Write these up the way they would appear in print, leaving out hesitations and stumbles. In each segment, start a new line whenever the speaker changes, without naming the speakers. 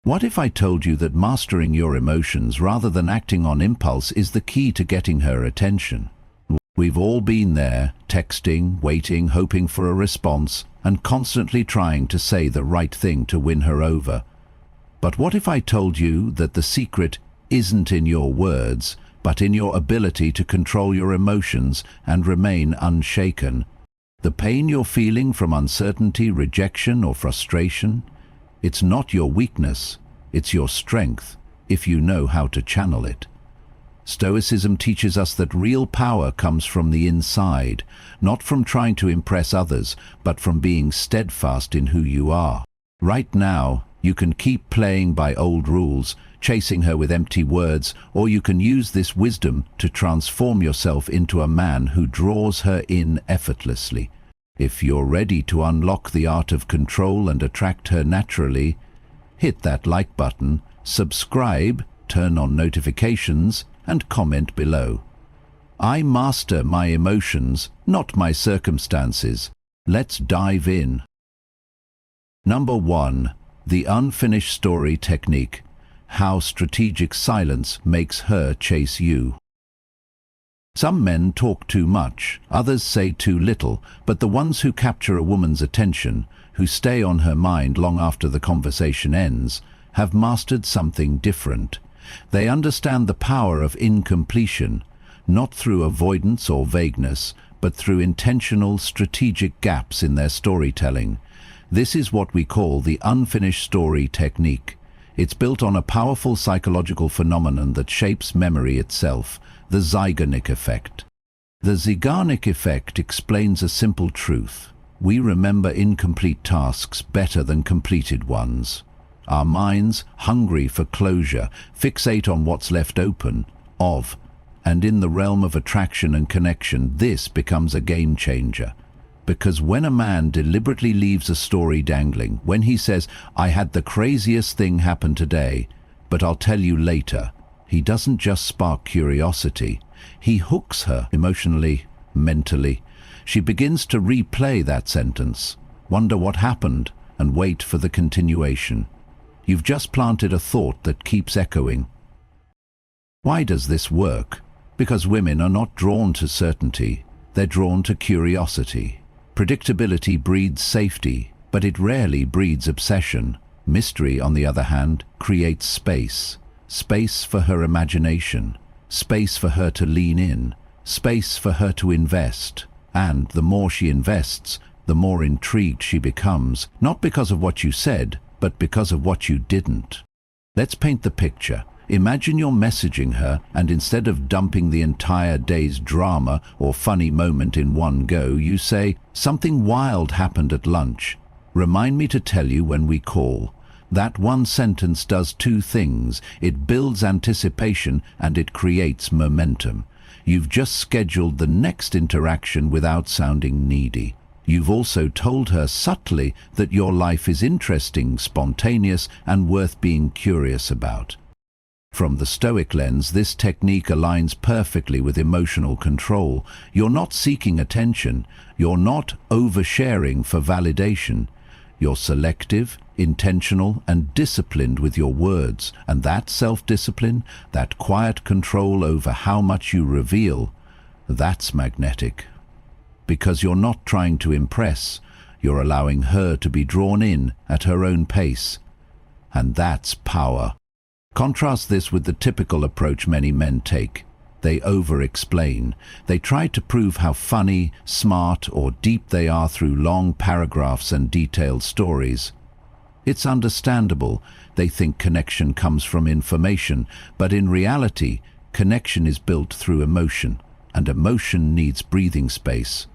What if I told you that mastering your emotions rather than acting on impulse is the key to getting her attention? We've all been there, texting, waiting, hoping for a response, and constantly trying to say the right thing to win her over. But what if I told you that the secret isn't in your words, but in your ability to control your emotions and remain unshaken? The pain you're feeling from uncertainty, rejection, or frustration, it's not your weakness, it's your strength, if you know how to channel it. Stoicism teaches us that real power comes from the inside, not from trying to impress others, but from being steadfast in who you are. Right now, you can keep playing by old rules, chasing her with empty words, or you can use this wisdom to transform yourself into a man who draws her in effortlessly. If you're ready to unlock the art of control and attract her naturally, hit that like button, subscribe, turn on notifications, and comment below. I master my emotions, not my circumstances. Let's dive in. Number 1. The unfinished story technique. How strategic silence makes her chase you. Some men talk too much, others say too little, but the ones who capture a woman's attention, who stay on her mind long after the conversation ends, have mastered something different. They understand the power of incompletion, not through avoidance or vagueness, but through intentional, strategic gaps in their storytelling. This is what we call the unfinished story technique. It's built on a powerful psychological phenomenon that shapes memory itself, the Zeigarnik effect. The Zeigarnik effect explains a simple truth. We remember incomplete tasks better than completed ones. Our minds, hungry for closure, fixate on what's left open, and in the realm of attraction and connection, this becomes a game changer. Because when a man deliberately leaves a story dangling, when he says, "I had the craziest thing happen today, but I'll tell you later," he doesn't just spark curiosity, he hooks her emotionally, mentally. She begins to replay that sentence, wonder what happened, and wait for the continuation. You've just planted a thought that keeps echoing. Why does this work? Because women are not drawn to certainty, they're drawn to curiosity. Predictability breeds safety, but it rarely breeds obsession. Mystery, on the other hand, creates space. Space for her imagination, space for her to lean in, space for her to invest. And the more she invests, the more intrigued she becomes, not because of what you said, but because of what you didn't. Let's paint the picture. Imagine you're messaging her, and instead of dumping the entire day's drama or funny moment in one go, you say, "Something wild happened at lunch. Remind me to tell you when we call." That one sentence does two things. It builds anticipation and it creates momentum. You've just scheduled the next interaction without sounding needy. You've also told her subtly that your life is interesting, spontaneous, and worth being curious about. From the Stoic lens, this technique aligns perfectly with emotional control. You're not seeking attention. You're not oversharing for validation. You're selective, intentional, and disciplined with your words. And that self-discipline, that quiet control over how much you reveal, that's magnetic. Because you're not trying to impress, you're allowing her to be drawn in at her own pace. And that's power. Contrast this with the typical approach many men take. They over-explain. They try to prove how funny, smart, or deep they are through long paragraphs and detailed stories. It's understandable. They think connection comes from information, but in reality, connection is built through emotion, and emotion needs breathing space.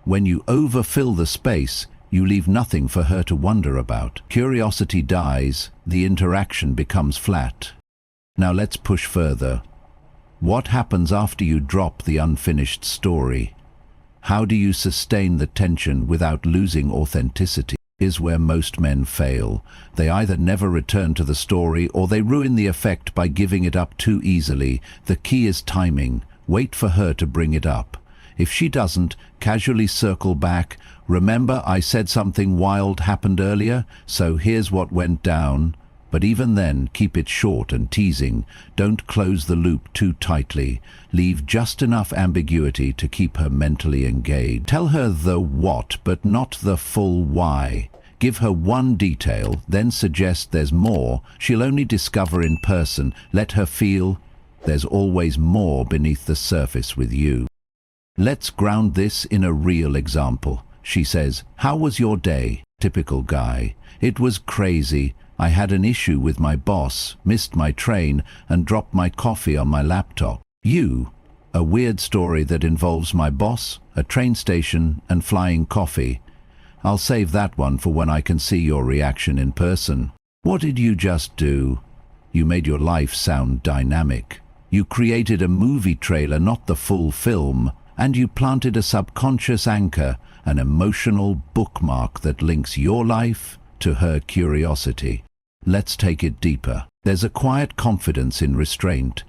When you overfill the space, you leave nothing for her to wonder about. Curiosity dies, the interaction becomes flat. Now let's push further. What happens after you drop the unfinished story? How do you sustain the tension without losing authenticity? Is where most men fail. They either never return to the story or they ruin the effect by giving it up too easily. The key is timing. Wait for her to bring it up. If she doesn't, casually circle back. Remember, I said something wild happened earlier, so here's what went down. But even then, keep it short and teasing. Don't close the loop too tightly. Leave just enough ambiguity to keep her mentally engaged. Tell her the what, but not the full why. Give her one detail, then suggest there's more. She'll only discover in person. Let her feel there's always more beneath the surface with you. Let's ground this in a real example. She says, "How was your day?" Typical guy. "It was crazy. I had an issue with my boss, missed my train, and dropped my coffee on my laptop." You, a weird story that involves my boss, a train station, and flying coffee. I'll save that one for when I can see your reaction in person. What did you just do? You made your life sound dynamic. You created a movie trailer, not the full film, and you planted a subconscious anchor, an emotional bookmark that links your life to her curiosity. Let's take it deeper. There's a quiet confidence in restraint.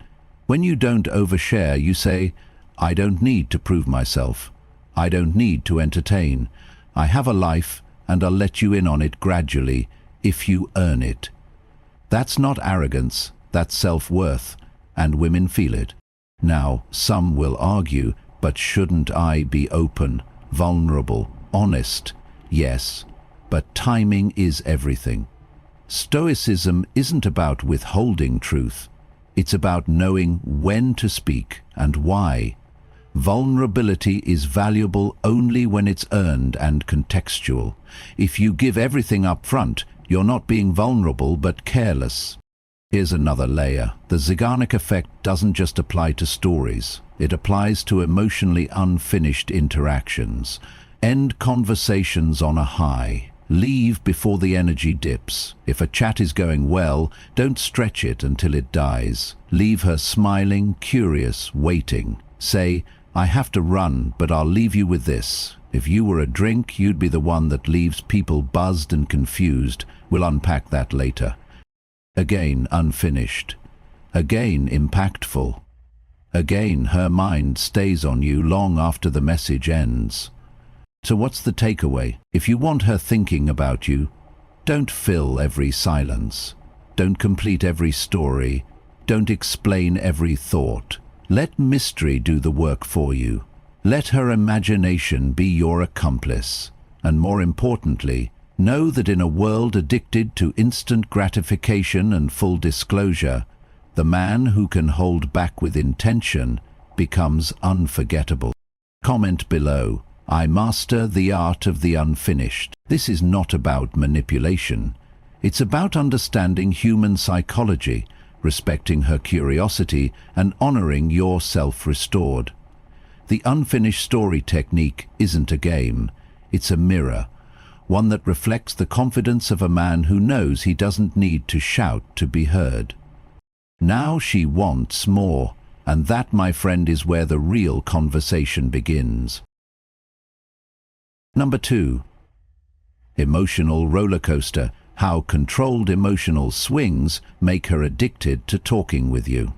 When you don't overshare, you say, "I don't need to prove myself. I don't need to entertain. I have a life, and I'll let you in on it gradually, if you earn it." That's not arrogance, that's self-worth, and women feel it. Now, some will argue, but shouldn't I be open, vulnerable, honest? Yes, but timing is everything. Stoicism isn't about withholding truth. It's about knowing when to speak and why. Vulnerability is valuable only when it's earned and contextual. If you give everything up front, you're not being vulnerable but careless. Here's another layer. The Zeigarnik effect doesn't just apply to stories. It applies to emotionally unfinished interactions. End conversations on a high. Leave before the energy dips. If a chat is going well, don't stretch it until it dies. Leave her smiling, curious, waiting. Say, "I have to run, but I'll leave you with this. If you were a drink, you'd be the one that leaves people buzzed and confused. We'll unpack that later." Again unfinished. Again impactful. Again her mind stays on you long after the message ends. So what's the takeaway? If you want her thinking about you, don't fill every silence. Don't complete every story. Don't explain every thought. Let mystery do the work for you. Let her imagination be your accomplice. And more importantly, know that in a world addicted to instant gratification and full disclosure, the man who can hold back with intention becomes unforgettable. Comment below. I master the art of the unfinished. This is not about manipulation. It's about understanding human psychology, respecting her curiosity, and honoring your self-restored. The unfinished story technique isn't a game. It's a mirror, one that reflects the confidence of a man who knows he doesn't need to shout to be heard. Now she wants more, and that, my friend, is where the real conversation begins. Number 2. Emotional roller coaster. How controlled emotional swings make her addicted to talking with you.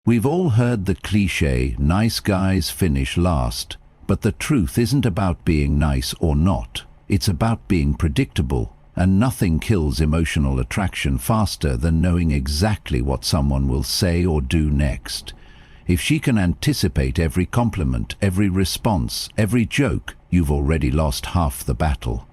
We've all heard the cliché, nice guys finish last, but the truth isn't about being nice or not. It's about being predictable, and nothing kills emotional attraction faster than knowing exactly what someone will say or do next. If she can anticipate every compliment, every response, every joke, you've already lost half the battle.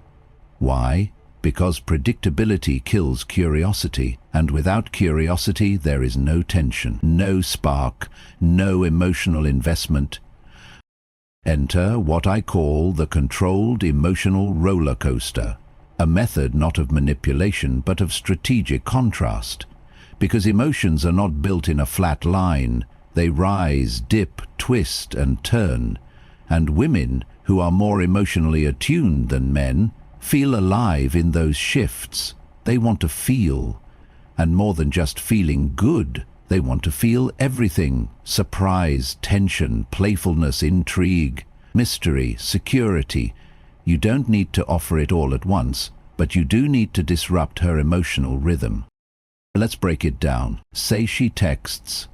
Why? Because predictability kills curiosity, and without curiosity there is no tension, no spark, no emotional investment. Enter what I call the controlled emotional roller coaster, a method not of manipulation but of strategic contrast. Because emotions are not built in a flat line. They rise, dip, twist, and turn. And women, who are more emotionally attuned than men, feel alive in those shifts. They want to feel. And more than just feeling good, they want to feel everything. Surprise, tension, playfulness, intrigue, mystery, security. You don't need to offer it all at once, but you do need to disrupt her emotional rhythm. Let's break it down. Say she texts,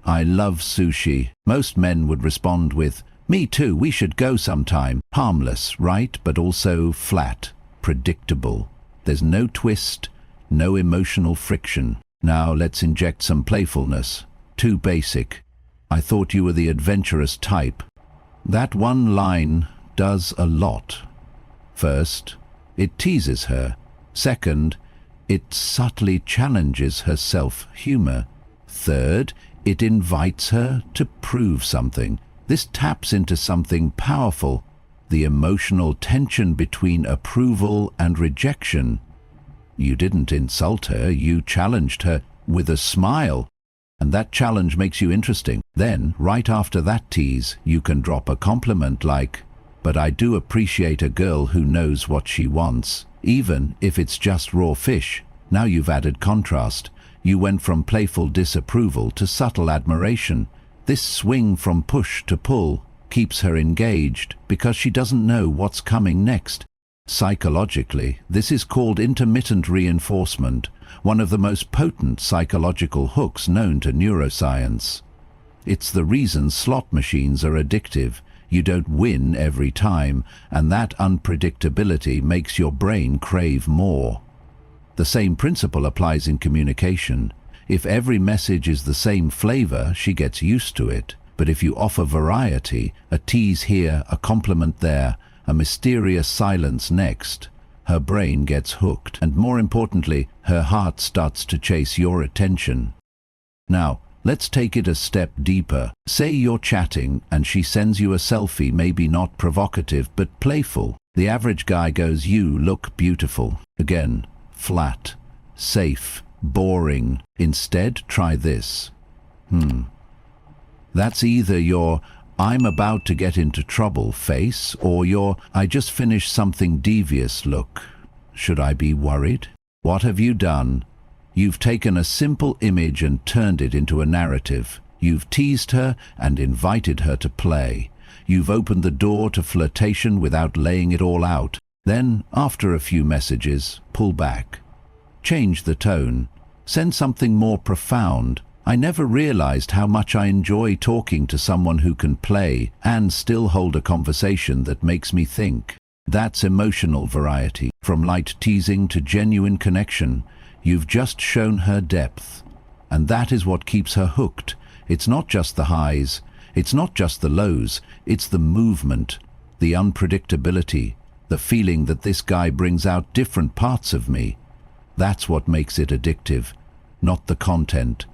"I love sushi." Most men would respond with, "Me too, we should go sometime." Harmless, right? But also flat, predictable. There's no twist, no emotional friction. Now let's inject some playfulness. Too basic. I thought you were the adventurous type. That one line does a lot. First, it teases her. Second, it subtly challenges her self-humor. Third, it invites her to prove something. This taps into something powerful, the emotional tension between approval and rejection. You didn't insult her, you challenged her with a smile. And that challenge makes you interesting. Then, right after that tease, you can drop a compliment like, "But I do appreciate a girl who knows what she wants, even if it's just raw fish." Now you've added contrast. You went from playful disapproval to subtle admiration. This swing from push to pull keeps her engaged because she doesn't know what's coming next. Psychologically, this is called intermittent reinforcement, one of the most potent psychological hooks known to neuroscience. It's the reason slot machines are addictive. You don't win every time, and that unpredictability makes your brain crave more. The same principle applies in communication. If every message is the same flavor, she gets used to it. But if you offer variety, a tease here, a compliment there, a mysterious silence next, her brain gets hooked, and more importantly, her heart starts to chase your attention. Now, let's take it a step deeper. Say you're chatting and she sends you a selfie, maybe not provocative but playful. The average guy goes, "You look beautiful." Again, flat, safe, boring. Instead, try this. That's either your "I'm about to get into trouble" face or your "I just finished something devious" look. Should I be worried? What have you done? You've taken a simple image and turned it into a narrative. You've teased her and invited her to play. You've opened the door to flirtation without laying it all out. Then, after a few messages, pull back. Change the tone. Send something more profound. "I never realized how much I enjoy talking to someone who can play and still hold a conversation that makes me think." That's emotional variety. From light teasing to genuine connection, you've just shown her depth. And that is what keeps her hooked. It's not just the highs, it's not just the lows, it's the movement, the unpredictability, the feeling that this guy brings out different parts of me. That's what makes it addictive, not the content,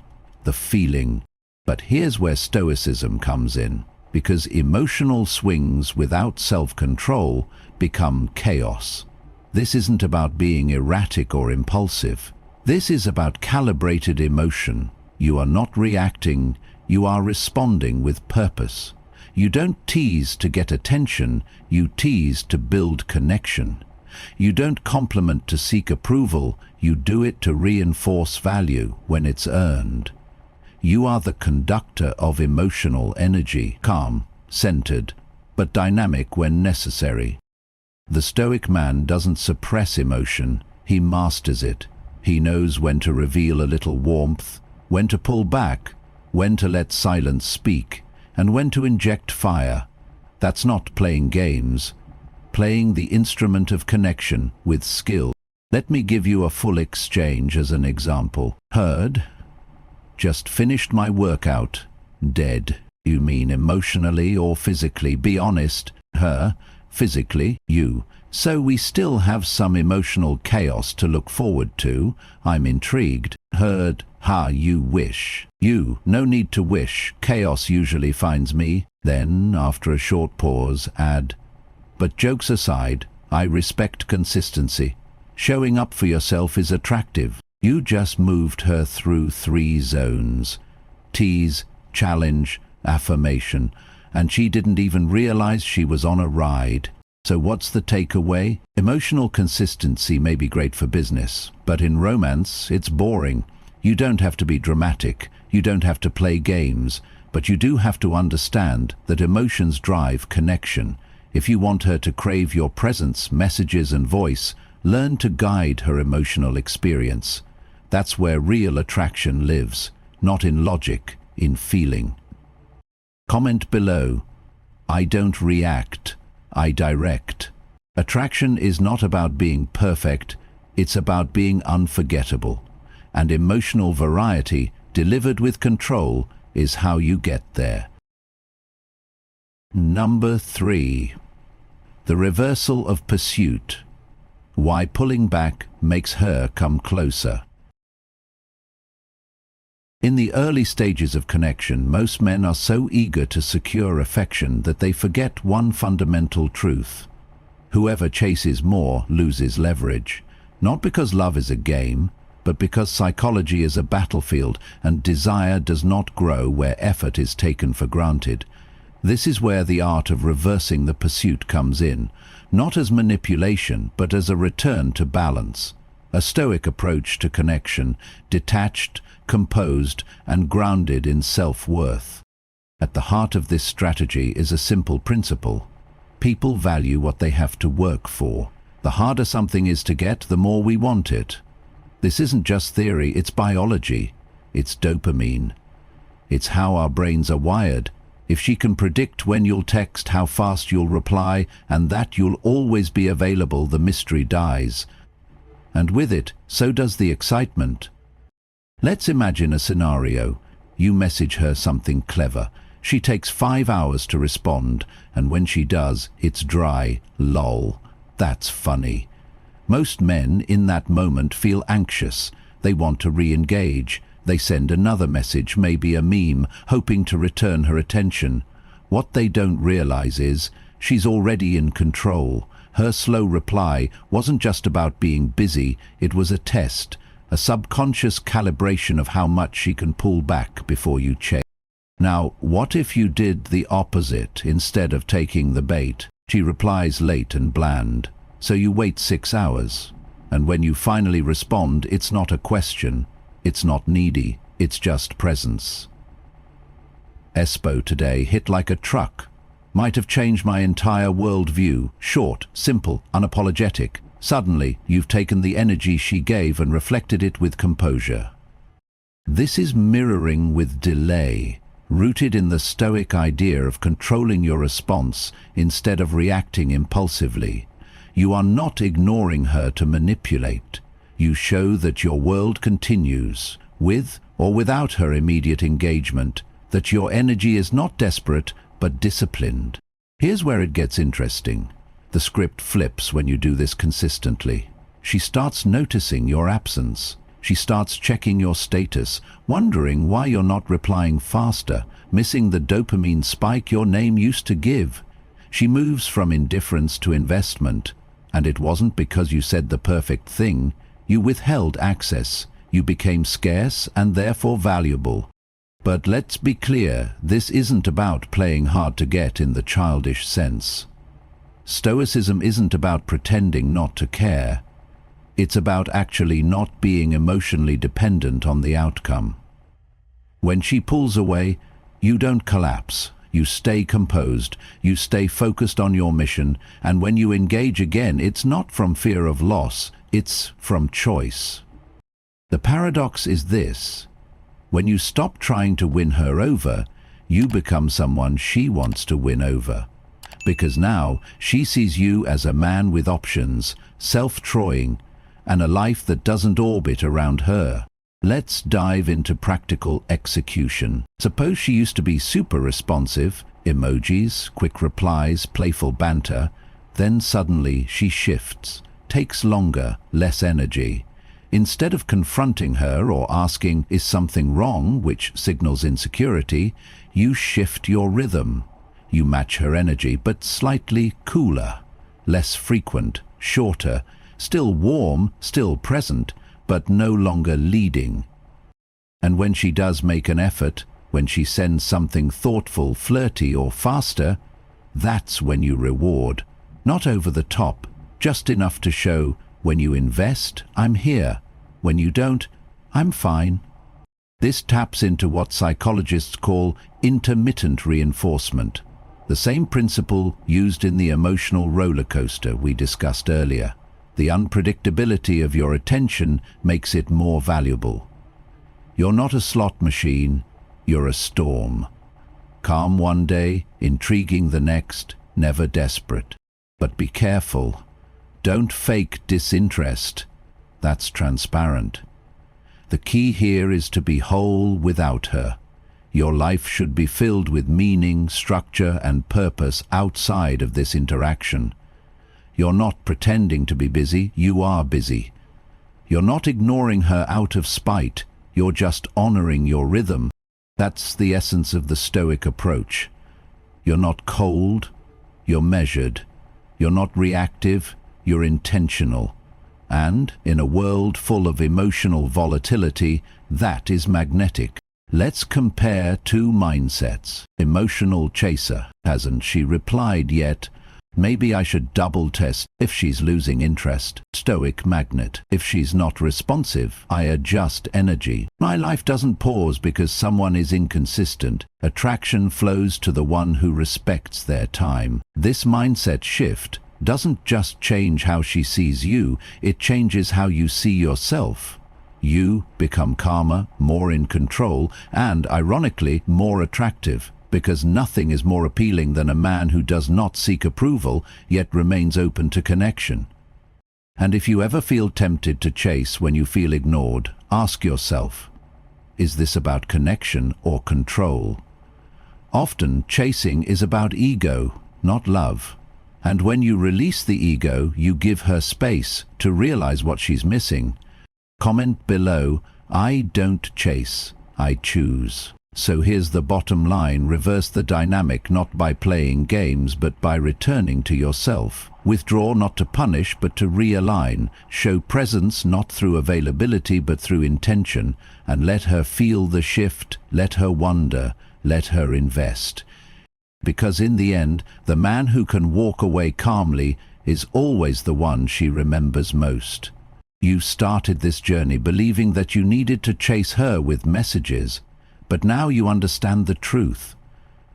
the feeling. But here's where Stoicism comes in, because emotional swings without self-control become chaos. This isn't about being erratic or impulsive. This is about calibrated emotion. You are not reacting, you are responding with purpose. You don't tease to get attention, you tease to build connection. You don't compliment to seek approval, you do it to reinforce value when it's earned. You are the conductor of emotional energy, calm, centered, but dynamic when necessary. The Stoic man doesn't suppress emotion, he masters it. He knows when to reveal a little warmth, when to pull back, when to let silence speak, and when to inject fire. That's not playing games, playing the instrument of connection with skill. Let me give you a full exchange as an example. Heard? Just finished my workout. Dead. You mean emotionally or physically? Be honest. Her? Physically? You. So we still have some emotional chaos to look forward to. I'm intrigued. Heard? Ha, you wish. You. No need to wish. Chaos usually finds me. Then, after a short pause, add, "But jokes aside, I respect consistency. Showing up for yourself is attractive." You just moved her through 3 zones: tease, challenge, affirmation, and she didn't even realize she was on a ride. So what's the takeaway? Emotional consistency may be great for business, but in romance, it's boring. You don't have to be dramatic, you don't have to play games, but you do have to understand that emotions drive connection. If you want her to crave your presence, messages and voice, learn to guide her emotional experience. That's where real attraction lives, not in logic, in feeling. Comment below. I don't react, I direct. Attraction is not about being perfect, It's about being unforgettable. And emotional variety, delivered with control, is how you get there. Number 3. The reversal of pursuit. Why pulling back makes her come closer. In the early stages of connection, most men are so eager to secure affection that they forget one fundamental truth. Whoever chases more loses leverage. Not because love is a game, but because psychology is a battlefield and desire does not grow where effort is taken for granted. This is where the art of reversing the pursuit comes in, not as manipulation, but as a return to balance. A Stoic approach to connection, detached, composed, and grounded in self-worth. At the heart of this strategy is a simple principle. People value what they have to work for. The harder something is to get, the more we want it. This isn't just theory, it's biology. It's dopamine. It's how our brains are wired. If she can predict when you'll text, how fast you'll reply, and that you'll always be available, the mystery dies. And with it, so does the excitement. Let's imagine a scenario. You message her something clever. She takes 5 hours to respond, and when she does, it's dry. Lol. That's funny. Most men in that moment feel anxious. They want to re-engage. They send another message, maybe a meme, hoping to return her attention. What they don't realize is, she's already in control. Her slow reply wasn't just about being busy, it was a test, a subconscious calibration of how much she can pull back before you chase. Now, what if you did the opposite instead of taking the bait? She replies late and bland. So you wait 6 hours. And when you finally respond, it's not a question. It's not needy. It's just presence. Espo today hit like a truck. Might have changed my entire worldview. Short, simple, unapologetic. Suddenly, you've taken the energy she gave and reflected it with composure. This is mirroring with delay, rooted in the Stoic idea of controlling your response instead of reacting impulsively. You are not ignoring her to manipulate. You show that your world continues, with or without her immediate engagement, that your energy is not desperate but disciplined. Here's where it gets interesting. The script flips when you do this consistently. She starts noticing your absence. She starts checking your status, wondering why you're not replying faster, missing the dopamine spike your name used to give. She moves from indifference to investment, and it wasn't because you said the perfect thing. You withheld access. You became scarce and therefore valuable. But let's be clear, this isn't about playing hard to get in the childish sense. Stoicism isn't about pretending not to care. It's about actually not being emotionally dependent on the outcome. When she pulls away, you don't collapse. You stay composed, you stay focused on your mission, and when you engage again, it's not from fear of loss, it's from choice. The paradox is this. When you stop trying to win her over, you become someone she wants to win over. Because now she sees you as a man with options, self-troying, and a life that doesn't orbit around her. Let's dive into practical execution. Suppose she used to be super responsive, emojis, quick replies, playful banter. Then suddenly she shifts, takes longer, less energy. Instead of confronting her or asking, is something wrong, which signals insecurity, you shift your rhythm. You match her energy, but slightly cooler, less frequent, shorter, still warm, still present, but no longer leading. And when she does make an effort, when she sends something thoughtful, flirty, or faster, that's when you reward. Not over the top, just enough to show, when you invest, I'm here. When you don't, I'm fine. This taps into what psychologists call intermittent reinforcement, the same principle used in the emotional roller coaster we discussed earlier. The unpredictability of your attention makes it more valuable. You're not a slot machine, you're a storm. Calm one day, intriguing the next, never desperate. But be careful. Don't fake disinterest. That's transparent. The key here is to be whole without her. Your life should be filled with meaning, structure, and purpose outside of this interaction. You're not pretending to be busy, you are busy. You're not ignoring her out of spite, you're just honoring your rhythm. That's the essence of the Stoic approach. You're not cold, you're measured. You're not reactive, you're intentional. And, in a world full of emotional volatility, that is magnetic. Let's compare two mindsets. Emotional chaser. Hasn't she replied yet? Maybe I should double test if she's losing interest. Stoic magnet. If she's not responsive, I adjust energy. My life doesn't pause because someone is inconsistent. Attraction flows to the one who respects their time. This mindset shift doesn't just change how she sees you, it changes how you see yourself. You become calmer, more in control, and, ironically, more attractive, because nothing is more appealing than a man who does not seek approval, yet remains open to connection. And if you ever feel tempted to chase when you feel ignored, ask yourself, is this about connection or control? Often, chasing is about ego, not love. And when you release the ego, you give her space to realize what she's missing. Comment below, I don't chase, I choose. So here's the bottom line, reverse the dynamic not by playing games but by returning to yourself. Withdraw not to punish but to realign. Show presence not through availability but through intention. And let her feel the shift, let her wonder, let her invest. Because in the end, the man who can walk away calmly is always the one she remembers most. You started this journey believing that you needed to chase her with messages, but now you understand the truth.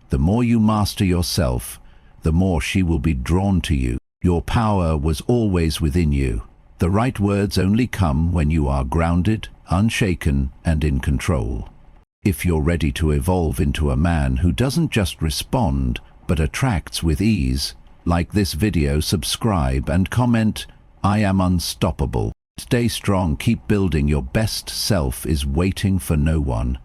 The more you master yourself, the more she will be drawn to you. Your power was always within you. The right words only come when you are grounded, unshaken, and in control. If you're ready to evolve into a man who doesn't just respond, but attracts with ease, like this video, subscribe, and comment, I am unstoppable. Stay strong, keep building, your best self is waiting for no one.